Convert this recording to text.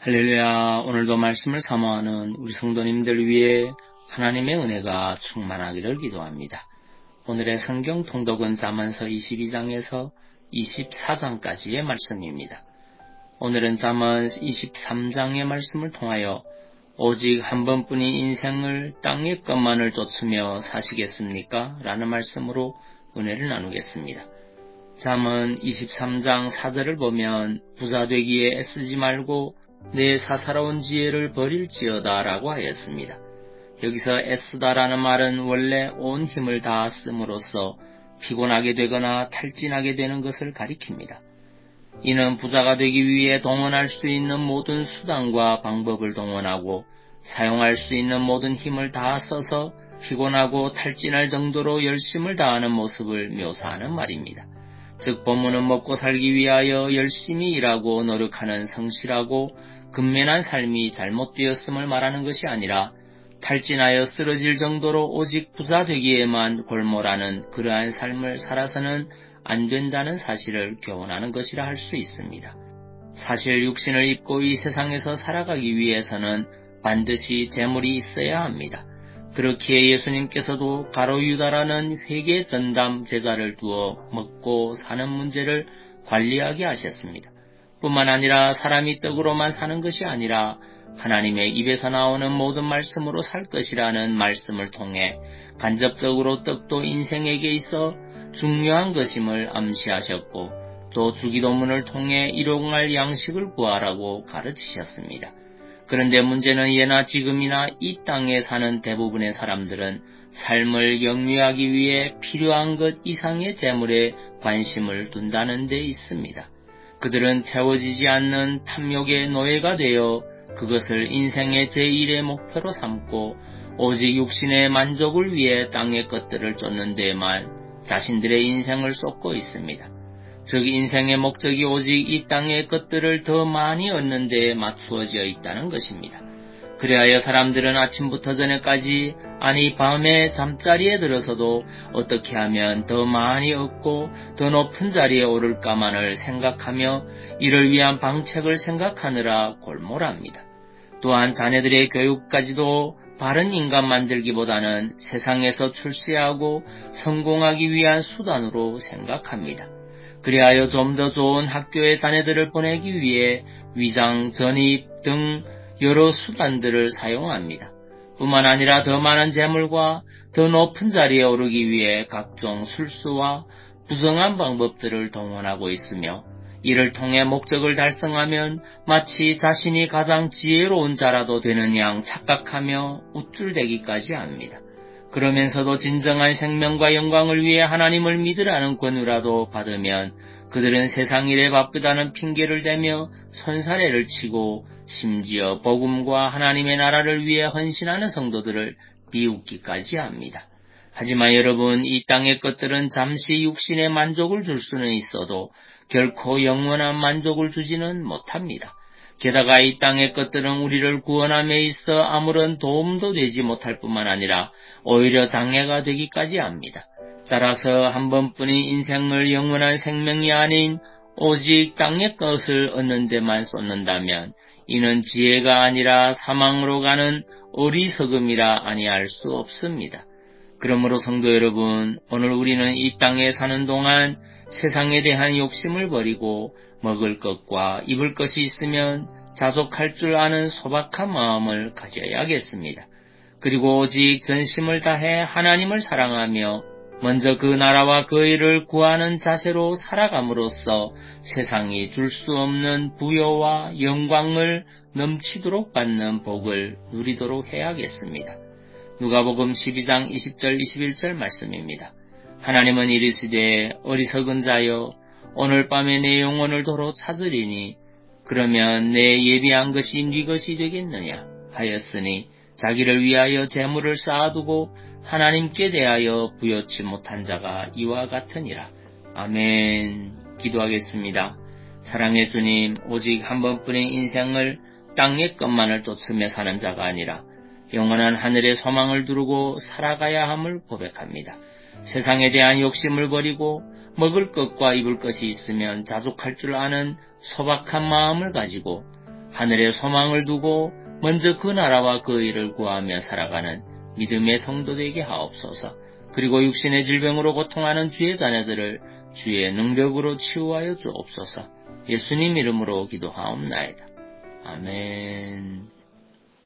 할렐루야. 오늘도 말씀을 사모하는 우리 성도님들 위해 하나님의 은혜가 충만하기를 기도합니다. 오늘의 성경 통독은 잠언서 22장에서 24장까지의 말씀입니다. 오늘은 잠언 23장의 말씀을 통하여 오직 한 번뿐인 인생을 땅의 것만을 쫓으며 사시겠습니까? 라는 말씀으로 은혜를 나누겠습니다. 잠언 23장 4절을 보면 부자 되기에 애쓰지 말고 내 사사로운 지혜를 버릴지어다 라고 하였습니다. 여기서 애쓰다라는 말은 원래 온 힘을 다 씀으로써 피곤하게 되거나 탈진하게 되는 것을 가리킵니다. 이는 부자가 되기 위해 동원할 수 있는 모든 수단과 방법을 동원하고 사용할 수 있는 모든 힘을 다 써서 피곤하고 탈진할 정도로 열심을 다하는 모습을 묘사하는 말입니다. 즉 본문은 먹고 살기 위하여 열심히 일하고 노력하는 성실하고 근면한 삶이 잘못되었음을 말하는 것이 아니라 탈진하여 쓰러질 정도로 오직 부자 되기에만 골몰하는 그러한 삶을 살아서는 안 된다는 사실을 교훈하는 것이라 할 수 있습니다. 사실 육신을 입고 이 세상에서 살아가기 위해서는 반드시 재물이 있어야 합니다. 그렇기에 예수님께서도 가룟 유다라는 회계 전담 제자를 두어 먹고 사는 문제를 관리하게 하셨습니다. 뿐만 아니라 사람이 떡으로만 사는 것이 아니라 하나님의 입에서 나오는 모든 말씀으로 살 것이라는 말씀을 통해 간접적으로 떡도 인생에게 있어 중요한 것임을 암시하셨고 또 주기도문을 통해 일용할 양식을 구하라고 가르치셨습니다. 그런데 문제는 예나 지금이나 이 땅에 사는 대부분의 사람들은 삶을 영위하기 위해 필요한 것 이상의 재물에 관심을 둔다는 데 있습니다. 그들은 채워지지 않는 탐욕의 노예가 되어 그것을 인생의 제1의 목표로 삼고 오직 육신의 만족을 위해 땅의 것들을 쫓는 데에만 자신들의 인생을 쏟고 있습니다. 즉 인생의 목적이 오직 이 땅의 것들을 더 많이 얻는 데에 맞추어져 있다는 것입니다. 그리하여 사람들은 아침부터 저녁까지 아니 밤에 잠자리에 들어서도 어떻게 하면 더 많이 얻고 더 높은 자리에 오를까만을 생각하며 이를 위한 방책을 생각하느라 골몰합니다. 또한 자녀들의 교육까지도 바른 인간 만들기보다는 세상에서 출세하고 성공하기 위한 수단으로 생각합니다. 그리하여 좀 더 좋은 학교에 자녀들을 보내기 위해 위장, 전입 등 여러 수단들을 사용합니다. 뿐만 아니라 더 많은 재물과 더 높은 자리에 오르기 위해 각종 술수와 부정한 방법들을 동원하고 있으며 이를 통해 목적을 달성하면 마치 자신이 가장 지혜로운 자라도 되는 양 착각하며 우쭐대기까지 합니다. 그러면서도 진정한 생명과 영광을 위해 하나님을 믿으라는 권유라도 받으면 그들은 세상 일에 바쁘다는 핑계를 대며 손사래를 치고 심지어 복음과 하나님의 나라를 위해 헌신하는 성도들을 비웃기까지 합니다. 하지만 여러분, 이 땅의 것들은 잠시 육신의 만족을 줄 수는 있어도 결코 영원한 만족을 주지는 못합니다. 게다가 이 땅의 것들은 우리를 구원함에 있어 아무런 도움도 되지 못할 뿐만 아니라 오히려 장애가 되기까지 합니다. 따라서 한 번뿐인 인생을 영원한 생명이 아닌 오직 땅의 것을 얻는 데만 쏟는다면 이는 지혜가 아니라 사망으로 가는 어리석음이라 아니할 수 없습니다. 그러므로 성도 여러분, 오늘 우리는 이 땅에 사는 동안 세상에 대한 욕심을 버리고 먹을 것과 입을 것이 있으면 자족할 줄 아는 소박한 마음을 가져야겠습니다. 그리고 오직 전심을 다해 하나님을 사랑하며 먼저 그 나라와 그 일을 구하는 자세로 살아감으로써 세상이 줄 수 없는 부요와 영광을 넘치도록 받는 복을 누리도록 해야겠습니다. 누가복음 12장 20절 21절 말씀입니다. 하나님은 이르시되 어리석은 자여 오늘 밤에 내 영혼을 도로 찾으리니 그러면 내 예비한 것이 네 것이 되겠느냐 하였으니 자기를 위하여 재물을 쌓아두고 하나님께 대하여 부여치 못한 자가 이와 같으니라. 아멘. 기도하겠습니다. 사랑의 주님, 오직 한 번뿐인 인생을 땅의 것만을 쫓으며 사는 자가 아니라 영원한 하늘의 소망을 두르고 살아가야 함을 고백합니다. 세상에 대한 욕심을 버리고 먹을 것과 입을 것이 있으면 자족할 줄 아는 소박한 마음을 가지고 하늘에 소망을 두고 먼저 그 나라와 그 의를 구하며 살아가는 믿음의 성도 되게 하옵소서. 그리고 육신의 질병으로 고통하는 주의 자녀들을 주의 능력으로 치유하여 주옵소서. 예수님 이름으로 기도하옵나이다. 아멘.